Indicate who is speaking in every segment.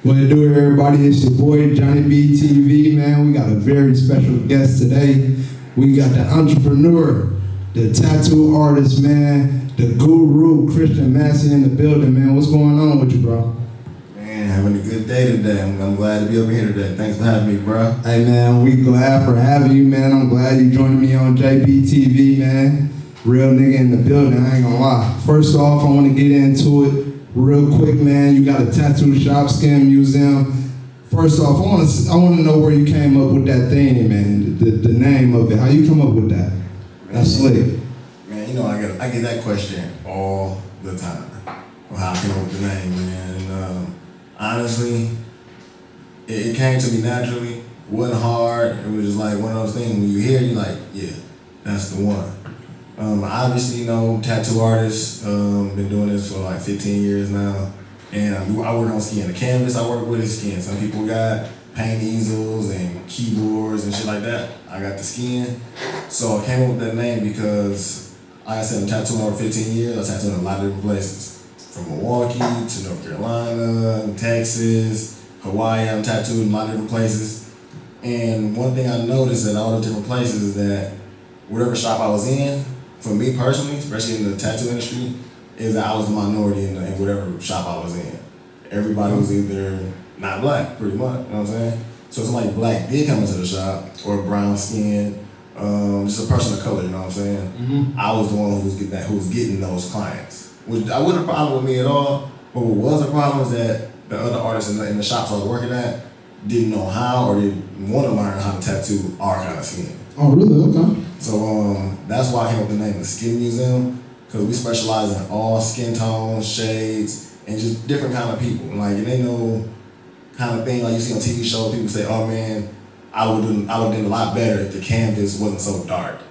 Speaker 1: What it do, everybody? It's your boy Johnny B TV, man. We got a very special guest today. We got the entrepreneur, the tattoo artist, man, the guru, Christian Massey in the building, man. What's going on with you, bro?
Speaker 2: Man, having a good day today. I'm glad to be over here today. Thanks for having me, bro.
Speaker 1: Hey, man, we glad for having you, man. I'm glad you joined me on JB TV, man. Real nigga in the building, I ain't gonna lie. First off, I want to get into it real quick, man. You got a tattoo shop, skin museum. First off, I want to know where you came up with that thing, man. The name of it. How you come up with that? Man, that's slick.
Speaker 2: Man, you know I get that question all the time. Well, how I came up with the name, man. And honestly, it came to me naturally. It wasn't hard. It was just like one of those things. When you hear it, you're like, yeah, that's the one. Obviously, you know, tattoo artist, been doing this for like 15 years now. And I work on skin. The canvas I work with is skin. Some people got paint easels and keyboards and shit like that. I got the skin. So I came up with that name because, like I said, I'm tattooing over 15 years. I tattooed in a lot of different places. From Milwaukee to North Carolina, Texas, Hawaii. I'm tattooed in a lot of different places. And one thing I noticed at all the different places is that whatever shop I was in, for me personally, especially in the tattoo industry, is that I was the minority in whatever shop I was in. Everybody was either not black, pretty much, you know what I'm saying? So if somebody black did come into the shop, or brown skin, just a person of color, you know what I'm saying? Mm-hmm. I was the one who was getting those clients. Which I wasn't a problem with me at all, but what was a problem is that the other artists in the shops I was working at didn't know how or didn't want to learn how to tattoo our kind of skin.
Speaker 1: Oh, really? Okay.
Speaker 2: So that's why I came up with the name the Skin Museum, because we specialize in all skin tones, shades, and just different kind of people. Like, it ain't no kind of thing like you see on TV shows. People say, "Oh man, I would have done a lot better if the canvas wasn't so dark."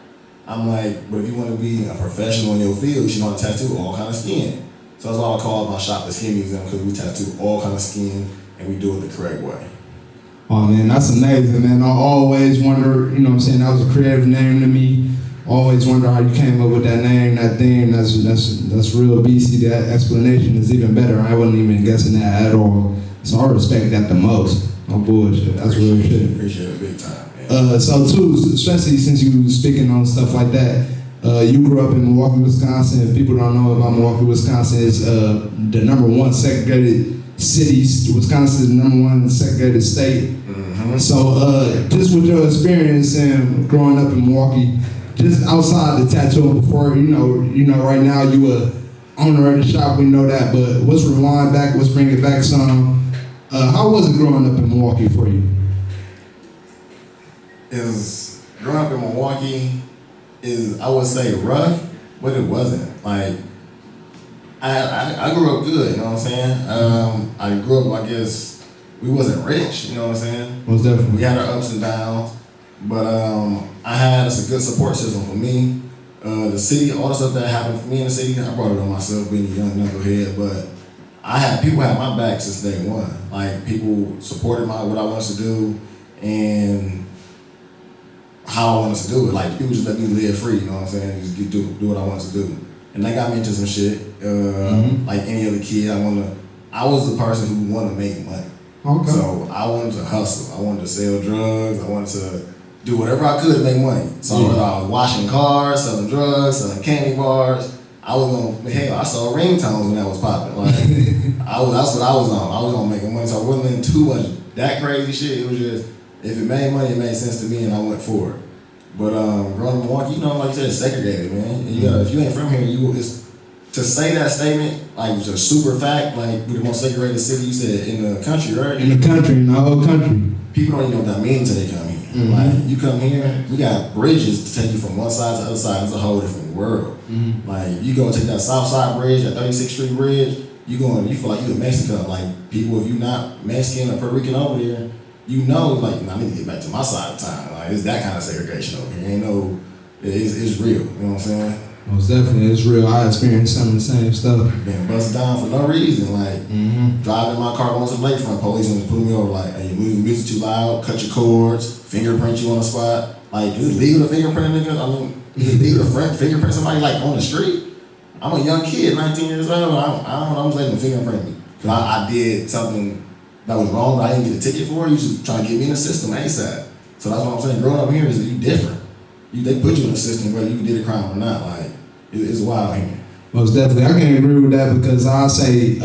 Speaker 2: I'm like, but if you want to be a professional in your field, you know how to tattoo all kind of skin. So that's why I call my shop the Skin Museum, because we tattoo all kind of skin and we do it the correct way.
Speaker 1: Oh man, that's amazing, man. I always wonder, you know what I'm saying, that was a creative name to me. Always wonder how you came up with that name, that theme. That's real beastie. That explanation is even better. I wasn't even guessing that at all. So I respect that the most. No bullshit. That's real shit.
Speaker 2: Appreciate it big time, man.
Speaker 1: So too, especially since you were speaking on stuff like that, you grew up in Milwaukee, Wisconsin. If people don't know about Milwaukee, Wisconsin, it's the #1 segregated city. Wisconsin is the #1 segregated state. Mm-hmm. So just with your experience and growing up in Milwaukee, just outside the tattooing before, you know, right now you a owner of the shop, we know that, but let's rewind back, let's bring it back some. How was it growing up in Milwaukee for you?
Speaker 2: Growing up in Milwaukee is, I would say, rough, but it wasn't. Like, I grew up good, you know what I'm saying? I grew up, I guess, we wasn't rich, you know what I'm saying?
Speaker 1: Most definitely.
Speaker 2: We had our ups and downs, but I had a good support system for me. The city, all the stuff that happened for me in the city, I brought it on myself being a young knucklehead, but people had my back since day one. Like, people supported what I wanted to do and how I wanted to do it. Like, people just let me live free, you know what I'm saying? Just do what I wanted to do. And they got me into some shit. Like any other kid, I was the person who wanted to make money. Okay. So I wanted to hustle. I wanted to sell drugs. I wanted to do whatever I could to make money. So whether I was washing cars, selling drugs, selling candy bars, I saw ringtones when that was popping. Like, that's what I was on. I was on making money. So I wasn't in too much that crazy shit. It was just, if it made money, it made sense to me and I went for it. But growing up in Milwaukee, you know, like you said, it's segregated, man. If you ain't from here, to say that statement, like, it's a super fact, like, we're the most segregated city, you said, in the country, right?
Speaker 1: In the whole country.
Speaker 2: People don't even know what that means until they come here. Mm-hmm. Like, you come here, we got bridges to take you from one side to the other side. It's a whole different world. Mm-hmm. Like, you go take that South Side Bridge, that 36th Street Bridge, you feel like you in Mexico. Like, people, if you not Mexican or Puerto Rican over there, you know, like, I need to get back to my side of town. Like, it's that kind of segregation over here. It's real, you know what I'm saying?
Speaker 1: Most definitely, it's real. I experienced some of the same stuff.
Speaker 2: Being busted down for no reason, like driving my car going to the lakefront, police was pulling me over, like, hey, you moving music too loud, cut your cords, fingerprint you on the spot. Like, is it legal to fingerprint a nigga? I mean, is it legal to fingerprint somebody like on the street? I'm a young kid, 19 years old. I don't know, I'm just letting them fingerprint me. Cause I did something that was wrong, but I didn't get a ticket for it. You just trying to get me in the system ASAP. So that's what I'm saying. Growing up here is that you different. They put you in the system whether you did a crime or not. Like, it's wild here.
Speaker 1: Most definitely. I can agree with that because I say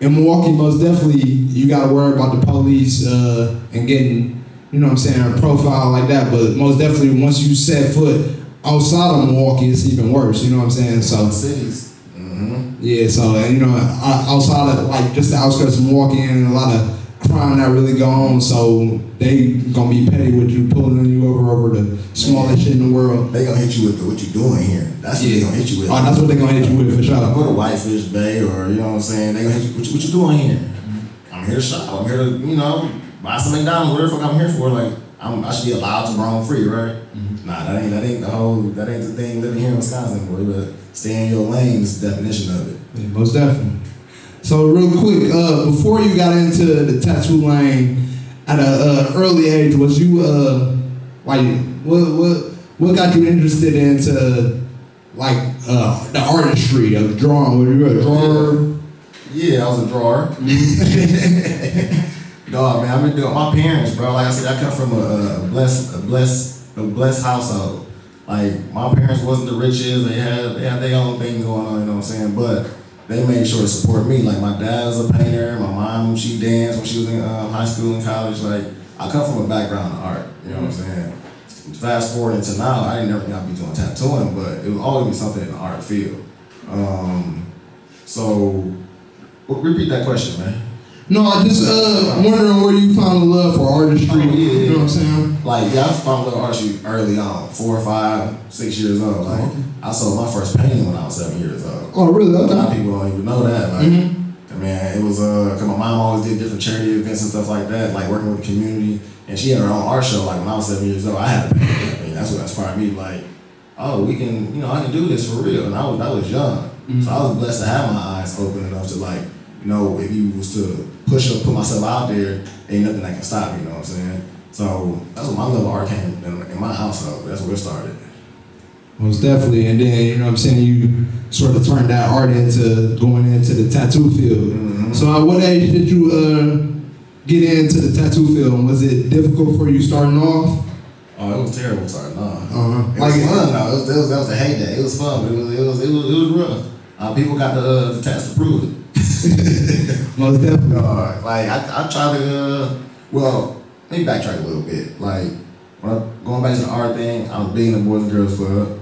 Speaker 1: in Milwaukee, most definitely you got to worry about the police and getting, you know what I'm saying, a profile like that. But most definitely once you set foot outside of Milwaukee, it's even worse. You know what I'm saying? So
Speaker 2: cities.
Speaker 1: Yeah. So and you know outside of like just the outskirts of Milwaukee and a lot of crime that really go on. So they gonna be petty with you, pulling you over the smallest shit in the world.
Speaker 2: They gonna hit you with what you doing here. That's what they gonna hit you with.
Speaker 1: Oh, that's what they gonna hit you with for sure.
Speaker 2: Go to Whitefish Bay or you know what I'm saying. They gonna hit you. What you doing here? I'm here to shop. I'm here to buy some McDonald's. Whatever the fuck I'm here for. Like I should be allowed to roam free, right? Nah, that ain't the thing living here in Wisconsin, boy. But stay in your lane is the definition of it.
Speaker 1: Yeah, most definitely. So real quick, before you got into the tattoo lane at an early age, was you like what got you interested into like the artistry of drawing? Were you a drawer?
Speaker 2: Yeah, I was a drawer. Dog, man, I've been doing my parents, bro. Like I said, I come from a blessed household. Like my parents wasn't the richest. They had their own thing going on, you know what I'm saying? But they made sure to support me. Like my dad was a painter. My mom, she danced when she was in high school and college. Like I come from a background of art. You know what I'm saying? Fast forward into now, I didn't never think I'd be doing tattooing, but it would always be something in the art field. So repeat that question, man.
Speaker 1: No, I just wondering where you found the love for artistry.
Speaker 2: Oh, yeah.
Speaker 1: You know what I'm saying?
Speaker 2: Like, yeah, I found love artistry early on, 4, 5, 6 years old. Like, I sold my first painting when I was 7 years old.
Speaker 1: Oh, really? Okay.
Speaker 2: A lot of people don't even know that. Like, man, it was cause my mom always did different charity events and stuff like that, like working with the community. And she had her own art show. Like when I was 7 years old, I had a painting. I mean, that's what inspired me. Like, oh, we can, I can do this for real. And I was young, so I was blessed to have my eyes open enough to like. If you was to put myself out there, ain't nothing that can stop me, you know what I'm saying? So that's what my love of art came in my household. That's where it started.
Speaker 1: Most definitely. And then, you know what I'm saying, you sort of turned that art into going into the tattoo field. So at what age did you get into the tattoo field? And was it difficult for you starting off?
Speaker 2: Oh, it was terrible starting off.
Speaker 1: It
Speaker 2: was fun though. That was a heyday. It was fun, but it was rough. People got the tats to prove it.
Speaker 1: Most definitely.
Speaker 2: Like I try to let me backtrack a little bit. Like when I'm going back to the art thing, I was big in the Boys and Girls Club.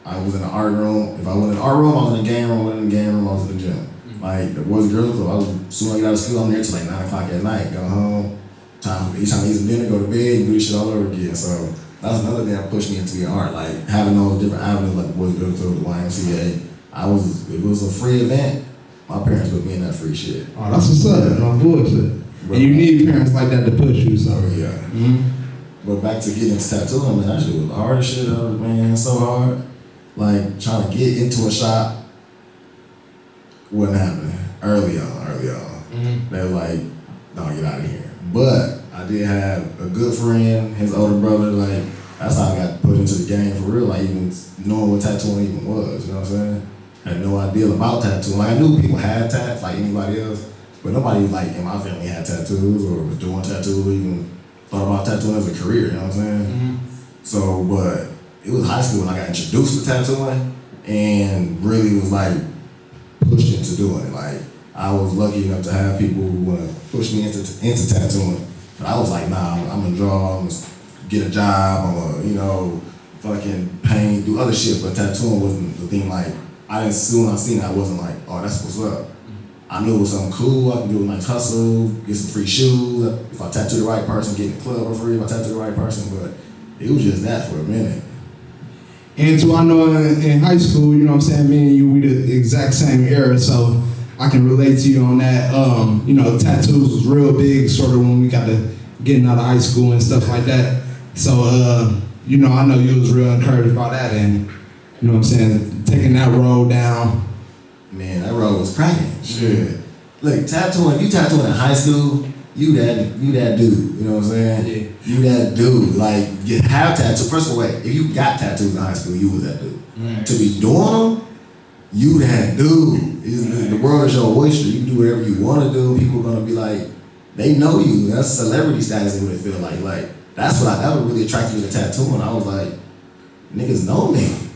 Speaker 2: I was in the art room. If I wasn't in the art room, I was in the game room. I wasn't in the game room, I was in the gym. Like the Boys and Girls Club, as soon as I get out of school, I'm there till like 9 o'clock at night. Go home, each time I eat some dinner, go to bed, and do this shit all over again. So that's another thing that pushed me into the art. Like having those different avenues, like the Boys and Girls Club, the YMCA. It was a free event. My parents put me in that free shit.
Speaker 1: Oh, that's what's up. No bullshit. And you need parents like that to push you, so.
Speaker 2: Oh, yeah. But back to getting into tattooing, man, that shit was the hardest shit ever, man. It's so hard. Like, trying to get into a shop wasn't happening early on. They were like, no, get out of here. But I did have a good friend, his older brother, like, that's how I got put into the game for real, like, even knowing what tattooing even was, you know what I'm saying? I had no idea about tattooing. Like I knew people had tats, like anybody else, but nobody like in my family had tattoos or was doing tattoos or even thought about tattooing as a career, you know what I'm saying? So, but it was high school when I got introduced to tattooing and really was like pushed into doing it. Like I was lucky enough to have people who want to push me into tattooing. But I was like, nah, I'm gonna draw, I'm gonna get a job, I'm gonna, fucking paint, do other shit, but tattooing wasn't the thing like, soon I seen it, I wasn't like, oh, that's what's up. I knew it was something cool, I could do a nice hustle, get some free shoes. If I tattoo the right person, get in the club for free if I tattoo the right person, but it was just that for a minute.
Speaker 1: And so I know in high school, you know what I'm saying, me and you, we the exact same era, so I can relate to you on that. Tattoos was real big sort of when we got to getting out of high school and stuff like that. So, I know you was real encouraged by that and, you know what I'm saying, taking that road down.
Speaker 2: Man, that road was cracking. Shit. Look, you tattooing in high school, you that dude, you know what I'm saying?
Speaker 1: Yeah.
Speaker 2: You that dude. Like, you have tattoos. First of all, if you got tattoos in high school, you was that dude.
Speaker 1: Right.
Speaker 2: To be doing them, you that dude. The world is your oyster. You can do whatever you want to do. People are going to be like, they know you. That's celebrity status. What it feel like. Like that would really attract me to the tattoo. And I was like, niggas know me.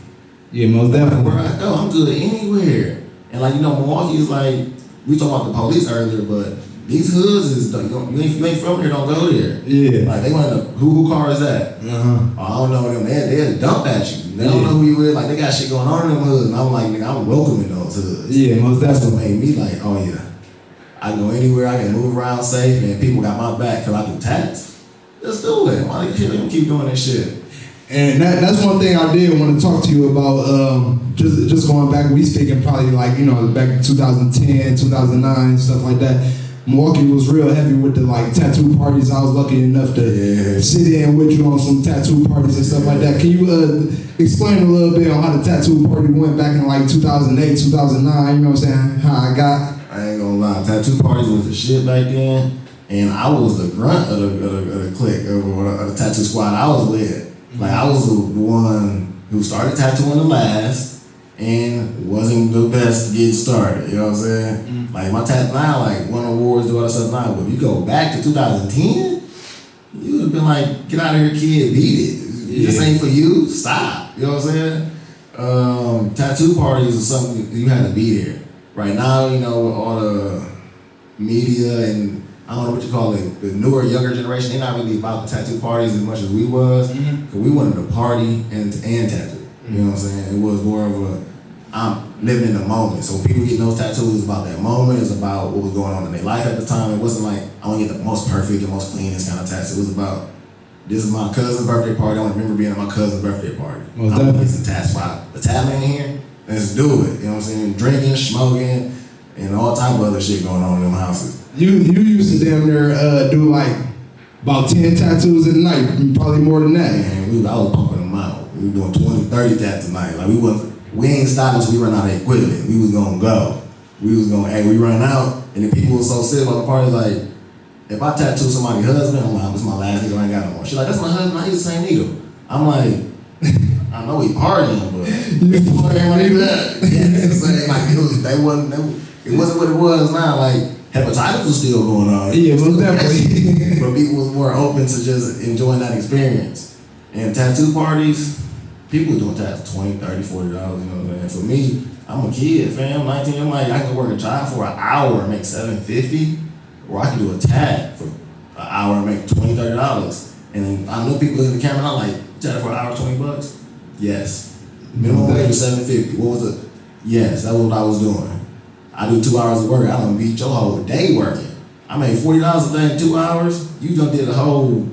Speaker 1: Yeah, most definitely.
Speaker 2: Where I go, I'm good anywhere. And like Milwaukee is like we talked about the police earlier, but these hoods is you ain't from here, don't go there.
Speaker 1: Yeah.
Speaker 2: Like they want to who car is that? Oh, I don't know them. They'll dump at you. They don't know who you is. Like they got shit going on in them hoods. And I'm like, nigga, I'm welcoming those hoods.
Speaker 1: Yeah, most
Speaker 2: That's what
Speaker 1: definitely.
Speaker 2: made me like, oh yeah. I go anywhere, I can move around safe, and people got my back because I do tats. Let's do it. Why they keep doing this shit?
Speaker 1: And that's one thing I did want to talk to you about. Just going back, we speaking probably like back in 2010, 2009, stuff like that. Milwaukee was real heavy with the like tattoo parties. I was lucky enough to sit in with you on some tattoo parties and stuff like that. Can you explain a little bit on how the tattoo party went back in like 2008, 2009? You know what I'm saying? How I got.
Speaker 2: I ain't gonna lie, tattoo parties was the shit back then, and I was the grunt of the clique of the tattoo squad I was with. Like I was the one who started tattooing the last and wasn't the best to get started. You know what I'm saying? Like my tattoo now, like won awards, do all that stuff now. But if you go back to 2010, you would have been like, get out of here, kid, beat it. This ain't for you. Stop. You know what I'm saying? Tattoo parties is something you had to be there. Right now, with all the media and I don't know what you call it, the newer, younger generation, they're not really about the tattoo parties as much as we was. Cause we wanted to party and tattoo. You know what I'm saying? It was more of I'm living in the moment. So when people get those tattoos, it's about that moment. It's about what was going on in their life at the time. It wasn't like, I want to get the most perfect, the most cleanest kind of tattoo. It was about, this is my cousin's birthday party. I want to remember being at my cousin's birthday party. I'm going to get some tats spot. The tat man here, let's do it. You know what I'm saying? Drinking, smoking, and all type of other shit going on in them houses.
Speaker 1: You used to damn near do like about 10 tattoos a night, probably more than that.
Speaker 2: Man, I was pumping them out. We were doing 20, 30 tats a night. Like we ain't stopping until we run out of equipment. We was gonna go. We was gonna, hey, we run out, and the people were so sick about the party, like, if I tattoo somebody's husband, I'm like, this is my last nigga, I ain't got no more. She's like, that's my husband, I use the same needle. I'm like, I know we partying, but it's like that. It wasn't what it was now. Like hepatitis was still going on.
Speaker 1: Yeah, most definitely.
Speaker 2: But people was more open to just enjoying that experience. And tattoo parties, people doing tats $20, $30, $40, you know what I'm saying? For me, I'm a kid, fam, 19, I'm like, I can work a job for an hour and make $750, or I can do a tat for an hour and make $20, $30. And then I know people in the camera, I'm like, tat for an hour, $20? Yes. Minimum wage was $750. What was it? Yes, that was what I was doing. I do 2 hours of work, I done beat your whole day working. I made $40 a day in 2 hours. You done did a whole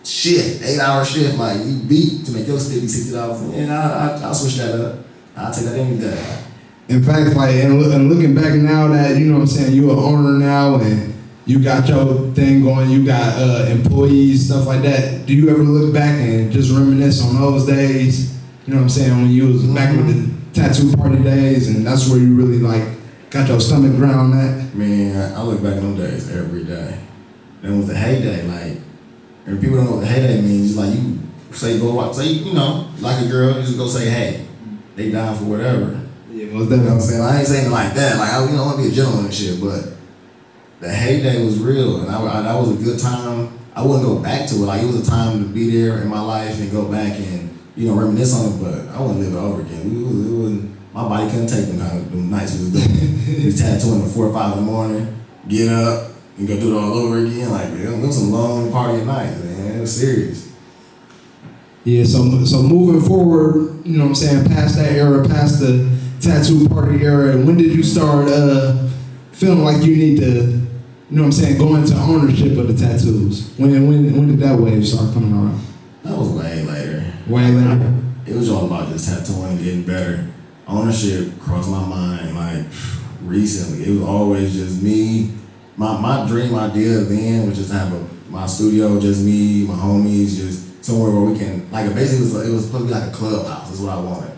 Speaker 2: shift, 8-hour shift, like you beat to make your $50, $60. And I'll switch that up. I'll take that any day.
Speaker 1: In fact, like, and looking back now that, you know what I'm saying, you're an owner now and you got your thing going, you got employees, stuff like that. Do you ever look back and just reminisce on those days? You know what I'm saying, when you was back with the tattoo party days, and that's where you really like got your stomach ground at?
Speaker 2: Man, I look back at them days every day. That was the heyday, like, and people don't know what the heyday means. Like you say, go out, say, like a girl, you just go say, hey, they down for whatever.
Speaker 1: Yeah, most
Speaker 2: You know what
Speaker 1: definitely.
Speaker 2: I'm saying? I ain't saying it like that. Like, I want to be a gentleman and shit, but the heyday was real, and that was a good time. I wouldn't go back to it. Like, it was a time to be there in my life and go back and, reminisce on it, but I wouldn't live it over again. My body couldn't take them nights we was doing. We was tattooing at 4 or 5 in the morning, get up, and go do it all over again. Like, it was some long party nights, man. It was serious.
Speaker 1: Yeah, so moving forward, you know what I'm saying, past that era, past the tattoo party era, when did you start feeling like you need to, you know what I'm saying, go into ownership of the tattoos? When did that wave start coming around?
Speaker 2: That was way later.
Speaker 1: Way later?
Speaker 2: It was all about just tattooing and getting better. Ownership crossed my mind, like, recently. It was always just me. My dream idea then was just to have my studio, just me, my homies, just somewhere where we can, like, basically it was supposed to be like a clubhouse, is what I wanted.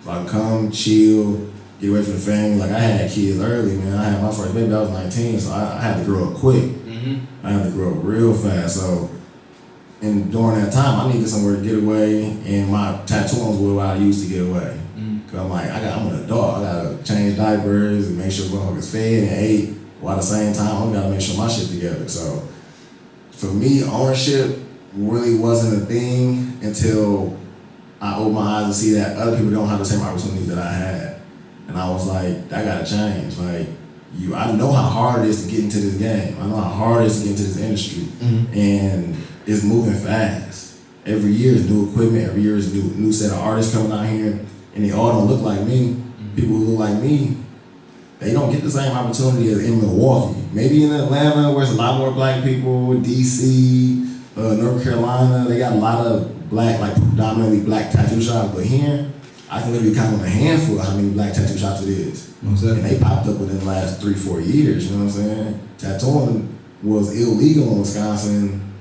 Speaker 2: So I could come, chill, get away from the family. Like, I had kids early, man. I had my first baby, I was 19, so I had to grow up quick. I had to grow up real fast, so, and during that time, I needed somewhere to get away, and my tattooing was where I used to get away. Cause I'm like, I'm an adult, I gotta change diapers and make sure motherfuckers fed and ate, while at the same time, I gotta make sure my shit together. So for me, ownership really wasn't a thing until I opened my eyes to see that other people don't have the same opportunities that I had. And I was like, that gotta change. Like, I know how hard it is to get into this game. I know how hard it is to get into this industry. And it's moving fast. Every year is new equipment, every year is new set of artists coming out here, and they all don't look like me. People who look like me, they don't get the same opportunity as in Milwaukee. Maybe in Atlanta, where there's a lot more black people, DC, North Carolina, they got a lot of black, like predominantly black tattoo shops, but here, I can literally count on a handful of how many black tattoo shops it is.
Speaker 1: Exactly.
Speaker 2: And they popped up within the last 3-4 years, you know what I'm saying? Tattooing was illegal in Wisconsin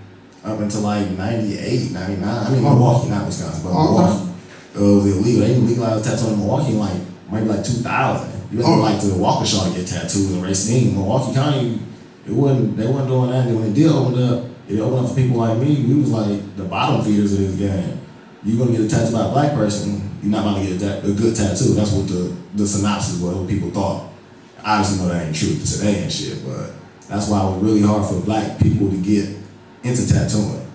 Speaker 2: up until like 98, 99. I mean, Milwaukee, not Wisconsin, but Milwaukee. It was illegal. They legalized tattooing in Milwaukee in like, maybe like 2000. You had to like to Waukesha to get tattooed in Racine. Milwaukee County, they wasn't doing that. And when it did open up, it opened up for people like me. We was like the bottom feeders of this game. You're gonna get a tattoo by a black person, you're not gonna get a good tattoo. That's what the synopsis was, what people thought. Obviously, no, that ain't true today and shit, but that's why it was really hard for black people to get into tattooing.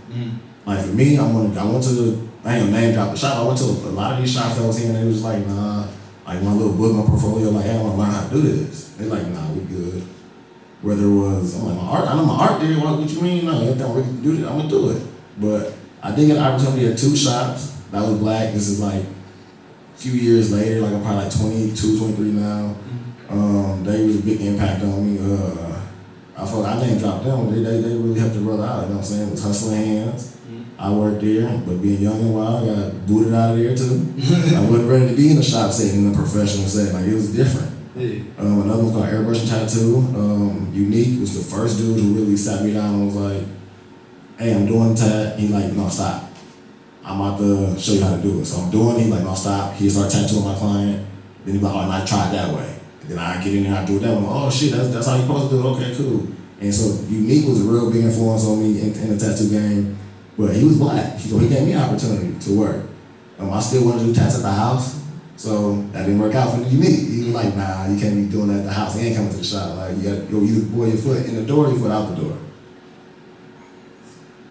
Speaker 2: Like for me, I ain't gonna name drop the shop. I went to a lot of these shops that I was here, and they was like, nah. Like my little book, my portfolio, like, hey, I wanna learn how to do this. They like, nah, we good. Whether it was, I'm like, my art, I know my art there, what you mean? No, you don't really do it, I'm gonna do it. But I did get an opportunity at 2 shops that was black. This is like a few years later, like I'm probably like 22, 23 now. They was a big impact on me. I name dropped them. They really helped the brother out, you know what I'm saying? It was Hustling Hands. I worked there, but being young and wild, I got booted out of there too. I wasn't ready to be in the shop setting, in the professional setting. Like, it was different. Yeah. Another one called Airbrush Tattoo. Unique was the first dude who really sat me down and was like, hey, I'm doing tat. He like, no, stop. I'm about to show you how to do it. So I'm doing it. He like, no, stop. He started tattooing my client. Then he like, oh, and I tried that way. And then I get in there, I do it that way. I'm like, oh shit, that's how you supposed to do it. Okay, cool. And so Unique was a real big influence on me in the tattoo game. But he was black, so he gave me an opportunity to work. I still wanted to do tats at the house, so that didn't work out for the Unique. He was like, nah, you can't be doing that at the house. He ain't coming to the shop. Like, you gotta go either boy your foot in the door or your foot out the door.